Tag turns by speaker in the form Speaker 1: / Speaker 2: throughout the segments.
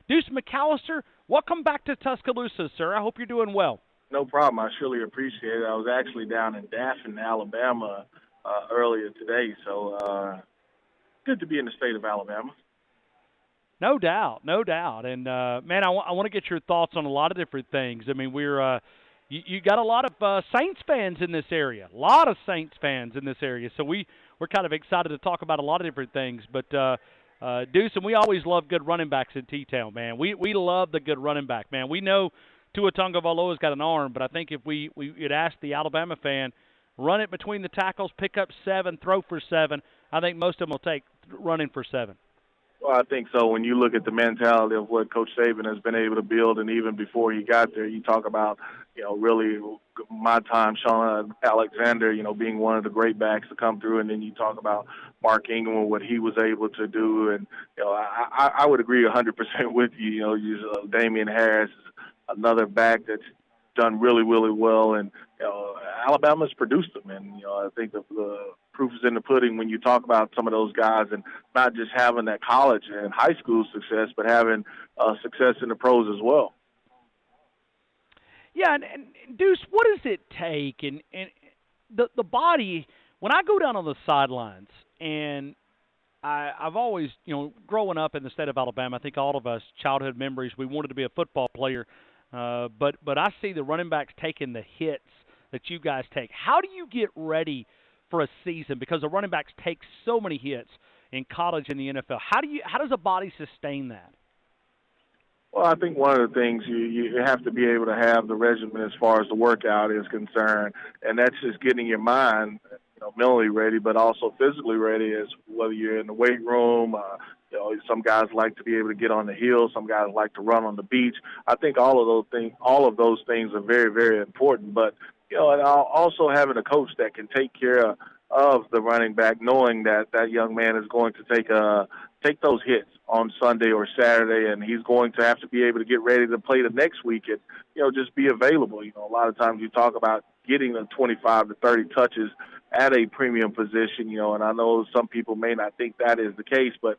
Speaker 1: Deuce McAllister, welcome back to Tuscaloosa, sir. I hope you're doing well.
Speaker 2: No problem. I surely appreciate it. I was actually down in Daphne, Alabama earlier today, so good to be in the state of Alabama.
Speaker 1: No doubt, no doubt. And, man, I want to get your thoughts on a lot of different things. I mean, you got a lot of Saints fans in this area, a lot of Saints fans in this area. So we're kind of excited to talk about a lot of different things. But, Deuce, and we always love good running backs in T-Town, man. We love the good running back, man. We know Tua Tagovailoa's got an arm, but I think if we'd ask the Alabama fan, run it between the tackles, pick up 7, throw for 7, I think most of them will take running for 7.
Speaker 2: Well, I think so. When you look at the mentality of what Coach Saban has been able to build, and even before he got there, you talk about, really my time, Sean Alexander, being one of the great backs to come through, and then you talk about Mark Ingram, what he was able to do, and I would agree 100% with you. Damian Harris is another back that's done really, really well, and Alabama's produced them, and I think the proof is in the pudding when you talk about some of those guys, and not just having that college and high school success, but having success in the pros as well.
Speaker 1: Yeah, and Deuce, what does it take? And the body, when I go down on the sidelines, and I've always, growing up in the state of Alabama, I think all of us, childhood memories, we wanted to be a football player, but I see the running backs taking the hits that you guys take. How do you get ready for a season? Because the running backs take so many hits in college and the NFL. How does a body sustain that?
Speaker 2: Well, I think one of the things you have to be able to have the regimen as far as the workout is concerned, and that's just getting your mind, mentally ready, but also physically ready. As whether you're in the weight room, some guys like to be able to get on the hill, some guys like to run on the beach. I think all of those things are very, very important. But and also having a coach that can take care of the running back, knowing that that young man is going to take those hits on Sunday or Saturday, and he's going to have to be able to get ready to play the next week and, just be available. A lot of times you talk about getting the 25 to 30 touches at a premium position, and I know some people may not think that is the case, but,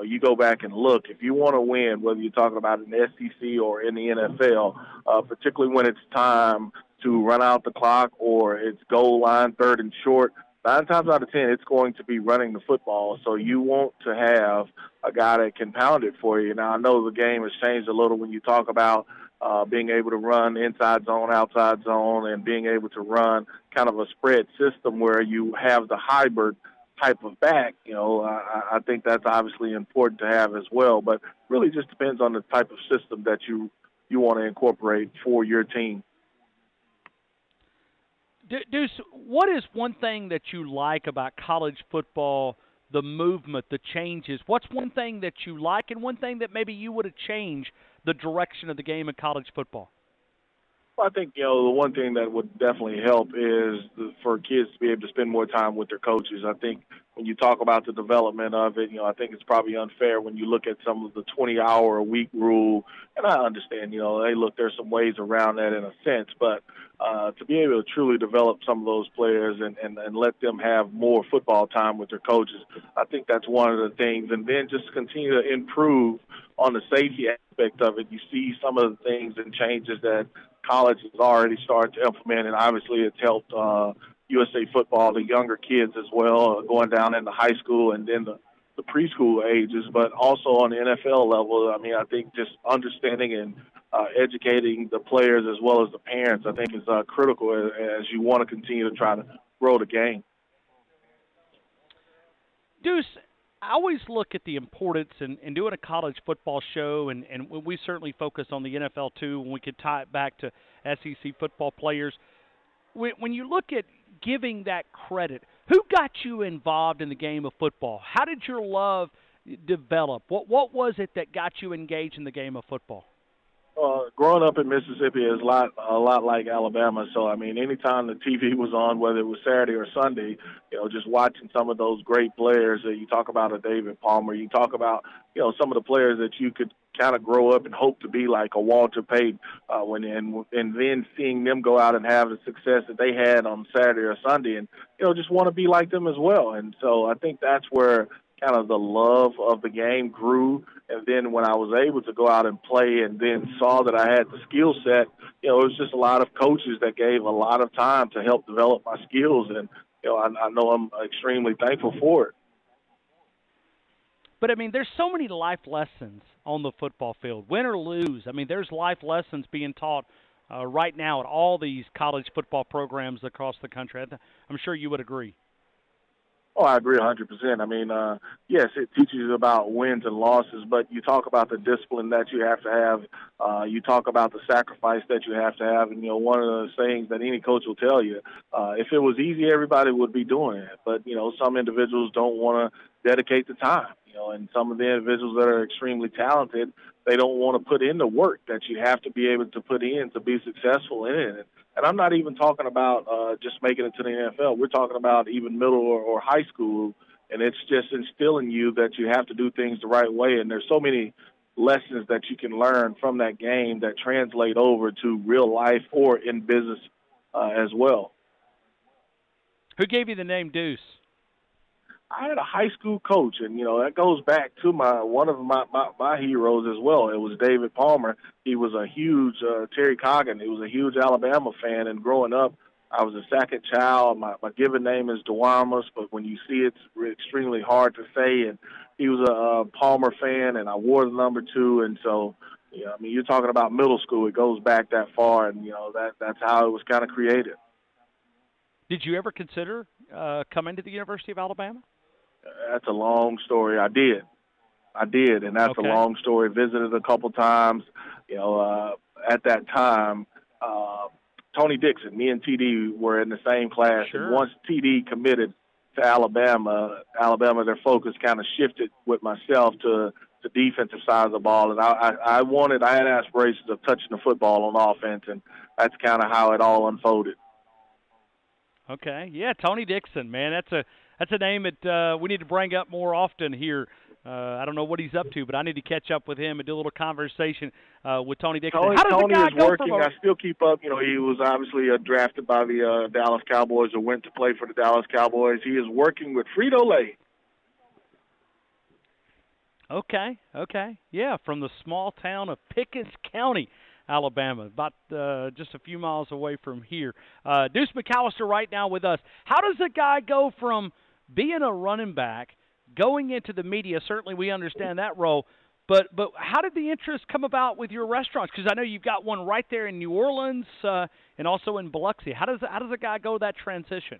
Speaker 2: you go back and look. If you want to win, whether you're talking about in the SEC or in the NFL, particularly when it's time to run out the clock or it's goal line, 3rd and short, 9 times out of 10, it's going to be running the football. So you want to have a guy that can pound it for you. Now, I know the game has changed a little when you talk about being able to run inside zone, outside zone, and being able to run kind of a spread system where you have the hybrid type of back. I think that's obviously important to have as well. But really just depends on the type of system that you want to incorporate for your team.
Speaker 1: Deuce, what is one thing that you like about college football, the movement, the changes? What's one thing that you like and one thing that maybe you would have changed the direction of the game in college football?
Speaker 2: Well, I think, the one thing that would definitely help is for kids to be able to spend more time with their coaches. I think when you talk about the development of it, I think it's probably unfair when you look at some of the 20-hour-a-week rule. And I understand, there's some ways around that in a sense. But to be able to truly develop some of those players and let them have more football time with their coaches, I think that's one of the things. And then just continue to improve on the safety aspect of it. You see some of the things and changes that college has already started to implement, and obviously it's helped USA football, the younger kids as well, going down into high school and then the preschool ages, but also on the NFL level. I mean, I think just understanding and educating the players as well as the parents, I think is critical as you want to continue to try to grow the game.
Speaker 1: Deuce, I always look at the importance in doing a college football show, and we certainly focus on the NFL too, when we could tie it back to SEC football players. When you look at giving that credit, who got you involved in the game of football? How did your love develop? What was it that got you engaged in the game of football?
Speaker 2: Growing up in Mississippi is a lot like Alabama. So, I mean, anytime the TV was on, whether it was Saturday or Sunday, just watching some of those great players that you talk about, a David Palmer, you talk about, some of the players that you could kind of grow up and hope to be like a Walter Payton, and then seeing them go out and have the success that they had on Saturday or Sunday, and just want to be like them as well. And so I think that's where kind of the love of the game grew. And then when I was able to go out and play and then saw that I had the skill set, it was just a lot of coaches that gave a lot of time to help develop my skills. And, I know I'm extremely thankful for it.
Speaker 1: But, I mean, there's so many life lessons on the football field, win or lose. I mean, there's life lessons being taught right now at all these college football programs across the country. I'm sure you would agree.
Speaker 2: Oh, I agree 100%. I mean, yes, it teaches you about wins and losses, but you talk about the discipline that you have to have. You talk about the sacrifice that you have to have. And, one of the things that any coach will tell you, if it was easy, everybody would be doing it. But, some individuals don't want to dedicate the time, and some of the individuals that are extremely talented, they don't want to put in the work that you have to be able to put in to be successful in it. And I'm not even talking about just making it to the NFL. We're talking about even middle or high school, and it's just instilling you that you have to do things the right way. And there's so many lessons that you can learn from that game that translate over to real life or in business as well.
Speaker 1: Who gave you the name Deuce?
Speaker 2: I had a high school coach, and that goes back to one of my heroes as well. It was David Palmer. He was a huge Terry Coggin. He was a huge Alabama fan, and growing up, I was a second child. My given name is DeWamus, but when you see it, it's extremely hard to say. And he was a Palmer fan, and I wore the number 2. And so, you're talking about middle school. It goes back that far, and that's how it was kind of created.
Speaker 1: Did you ever consider coming to the University of Alabama?
Speaker 2: That's a long story. I did, and that's
Speaker 1: okay.
Speaker 2: a long story. Visited a couple times. At that time, Tony Dixon, me and TD were in the same class.
Speaker 1: Sure.
Speaker 2: And once TD committed to Alabama, their focus kind of shifted with myself to the defensive side of the ball. And I had aspirations of touching the football on offense, and that's kind of how it all unfolded.
Speaker 1: Okay, yeah, Tony Dixon, man, that's a name that we need to bring up more often here. I don't know what he's up to, but I need to catch up with him and do a little conversation with Tony Dixon.
Speaker 2: Tony is working. I still keep up. He was obviously drafted by the Dallas Cowboys or went to play for the Dallas Cowboys. He is working with Frito-Lay.
Speaker 1: Okay, yeah, from the small town of Pickens County, Alabama, about just a few miles away from here. Deuce McAllister right now with us. How does a guy go from being a running back, going into the media? Certainly we understand that role, but how did the interest come about with your restaurants? Because I know you've got one right there in New Orleans and also in Biloxi. How does a guy go that transition?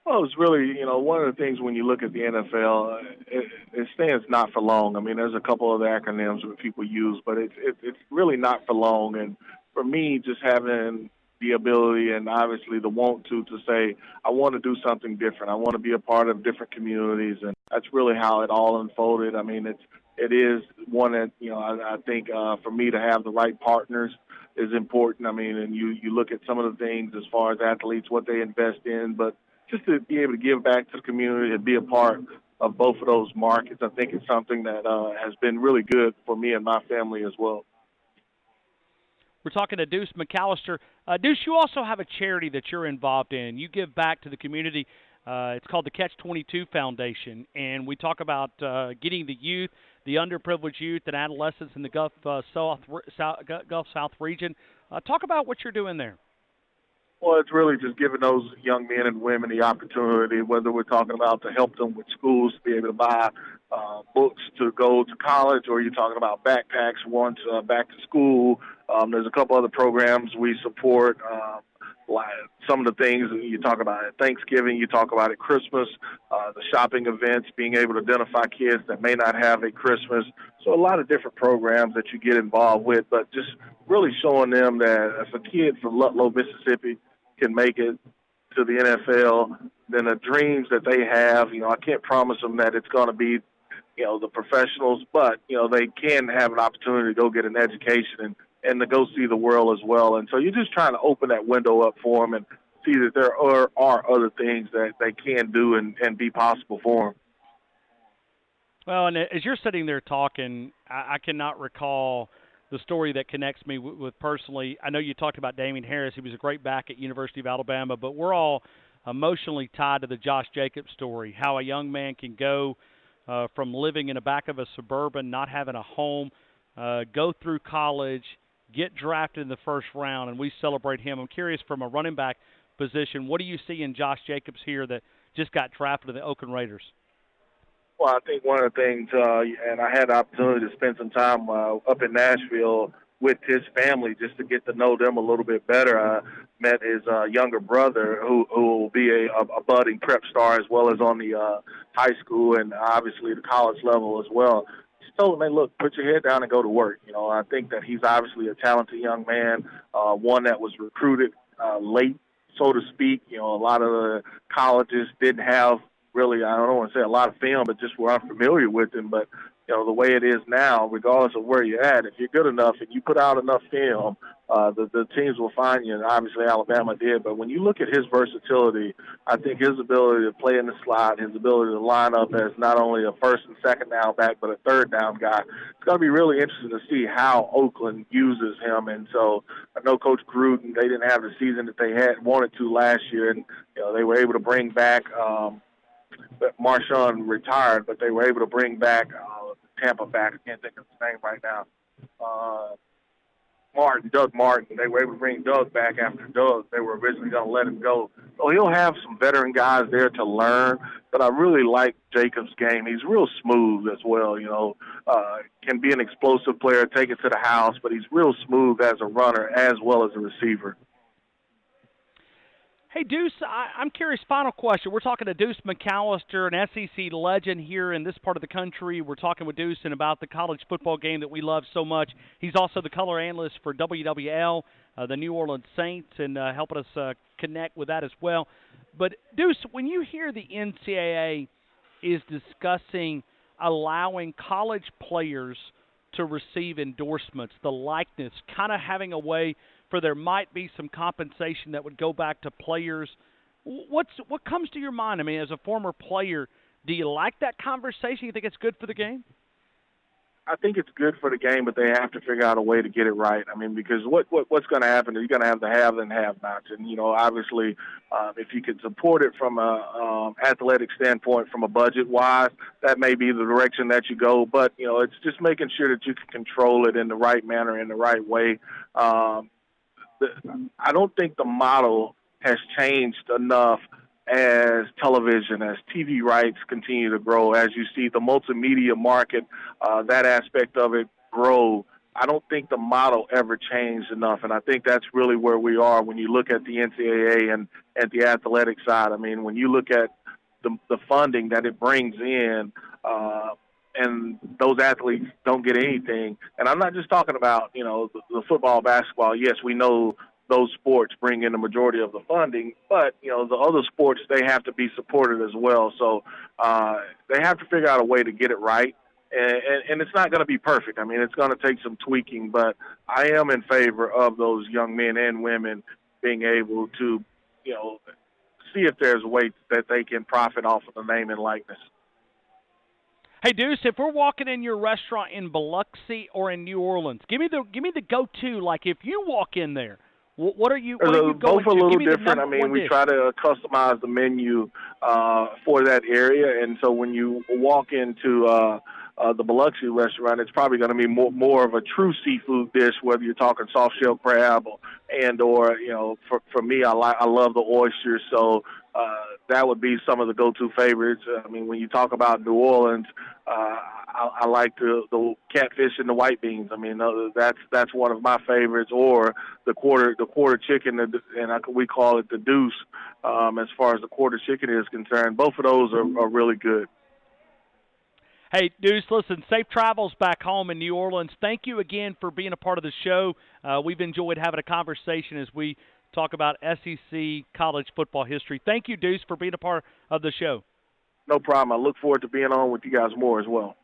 Speaker 2: Well, it's really, one of the things when you look at the NFL, it stands not for long. I mean, there's a couple of the acronyms that people use, but it's really not for long. And for me, just having the ability and obviously the want to say, I want to do something different. I want to be a part of different communities. And that's really how it all unfolded. I mean, it is one that, I think for me to have the right partners is important. I mean, and you look at some of the things as far as athletes, what they invest in, but just to be able to give back to the community and be a part of both of those markets, I think it's something that has been really good for me and my family as well.
Speaker 1: We're talking to Deuce McAllister. Deuce, you also have a charity that you're involved in. You give back to the community. It's called the Catch-22 Foundation, and we talk about getting the youth, the underprivileged youth and adolescents in the Gulf South region. Talk about what you're doing there.
Speaker 2: Well, it's really just giving those young men and women the opportunity, whether we're talking about to help them with schools, to be able to buy books to go to college, or you're talking about backpacks once back to school. There's a couple other programs we support, like some of the things you talk about at Thanksgiving, you talk about at Christmas, the shopping events, being able to identify kids that may not have a Christmas. So a lot of different programs that you get involved with, but just really showing them that if a kid from Ludlow, Mississippi, can make it to the NFL, then the dreams that they have, I can't promise them that it's going to be, the professionals, but, they can have an opportunity to go get an education and to go see the world as well. And so you're just trying to open that window up for them and see that there are other things that they can do and be possible for them.
Speaker 1: Well, and as you're sitting there talking, I cannot recall the story that connects me with personally. I know you talked about Damian Harris. He was a great back at University of Alabama, but we're all emotionally tied to the Josh Jacobs story, how a young man can go from living in the back of a Suburban, not having a home, go through college, get drafted in the first round, and we celebrate him. I'm curious, from a running back position, what do you see in Josh Jacobs here that just got drafted to the Oakland Raiders?
Speaker 2: Well, I think one of the things, and I had the opportunity to spend some time up in Nashville with his family just to get to know them a little bit better. I met his younger brother, who will be a budding prep star, as well as on the high school and obviously the college level as well. Just told him, hey, look, put your head down and go to work. You know, I think that he's obviously a talented young man, one that was recruited late, so to speak. You know, a lot of the colleges didn't have really, I don't want to say a lot of film, but just were unfamiliar with him. But, you know, the way it is now, regardless of where you're at, if you're good enough and you put out enough film, the teams will find you, and obviously Alabama did. But when you look at his versatility, I think his ability to play in the slot, his ability to line up as not only a first and second down back, but a third down guy, it's going to be really interesting to see how Oakland uses him. And so I know Coach Gruden, they didn't have the season that they had wanted to last year, and, you know, they were able to bring back Marshawn retired, but they were able to bring back Tampa back. I can't think of his name right now. Doug Martin. They were able to bring Doug back after Doug. They were originally going to let him go. So he'll have some veteran guys there to learn, but I really like Jacobs' game. He's real smooth as well, you know. Can be an explosive player, take it to the house, but he's real smooth as a runner as well as a receiver.
Speaker 1: Hey, Deuce, I'm curious, final question. We're talking to Deuce McAllister, an SEC legend here in this part of the country. We're talking with Deuce about the college football game that we love so much. He's also the color analyst for WWL, the New Orleans Saints, and helping us connect with that as well. But, Deuce, when you hear the NCAA is discussing allowing college players to receive endorsements, the likeness, kind of having a way for there might be some compensation that would go back to players. What comes to your mind? I mean, as a former player, do you like that conversation? You think it's good for the game?
Speaker 2: I think it's good for the game, but they have to figure out a way to get it right. I mean, because what's going to happen is you're going to have the have and have-nots. And, you know, obviously, if you can support it from a athletic standpoint, from a budget-wise, that may be the direction that you go. But, you know, it's just making sure that you can control it in the right manner, in the right way. I don't think the model has changed enough as television, as TV rights continue to grow, as you see the multimedia market, that aspect of it grow. I don't think the model ever changed enough, and I think that's really where we are when you look at the NCAA and at the athletic side. I mean, when you look at the funding that it brings in, and those athletes don't get anything. And I'm not just talking about, you know, the football, basketball. Yes, we know those sports bring in the majority of the funding, but, you know, the other sports, they have to be supported as well. So they have to figure out a way to get it right. And it's not going to be perfect. I mean, it's going to take some tweaking, but I am in favor of those young men and women being able to, you know, see if there's a way that they can profit off of the name and likeness.
Speaker 1: Hey, Deuce, if we're walking in your restaurant in Biloxi or in New Orleans, give me the go-to. Like, if you walk in there, what are you going to?
Speaker 2: Both are a little different. I mean, we try to customize the menu for that area, and so when you walk into the Biloxi restaurant, it's probably going to be more of a true seafood dish, whether you're talking soft-shell crab or you know, for me, I love the oysters, so that would be some of the go-to favorites. I mean, when you talk about New Orleans, I like the catfish and the white beans. I mean, that's one of my favorites. Or the quarter chicken, and we call it the Deuce. As far as the quarter chicken is concerned, both of those are really good.
Speaker 1: Hey, Deuce, listen, safe travels back home in New Orleans. Thank you again for being a part of the show. We've enjoyed having a conversation as we talk about SEC college football history. Thank you, Deuce, for being a part of the show.
Speaker 2: No problem. I look forward to being on with you guys more as well.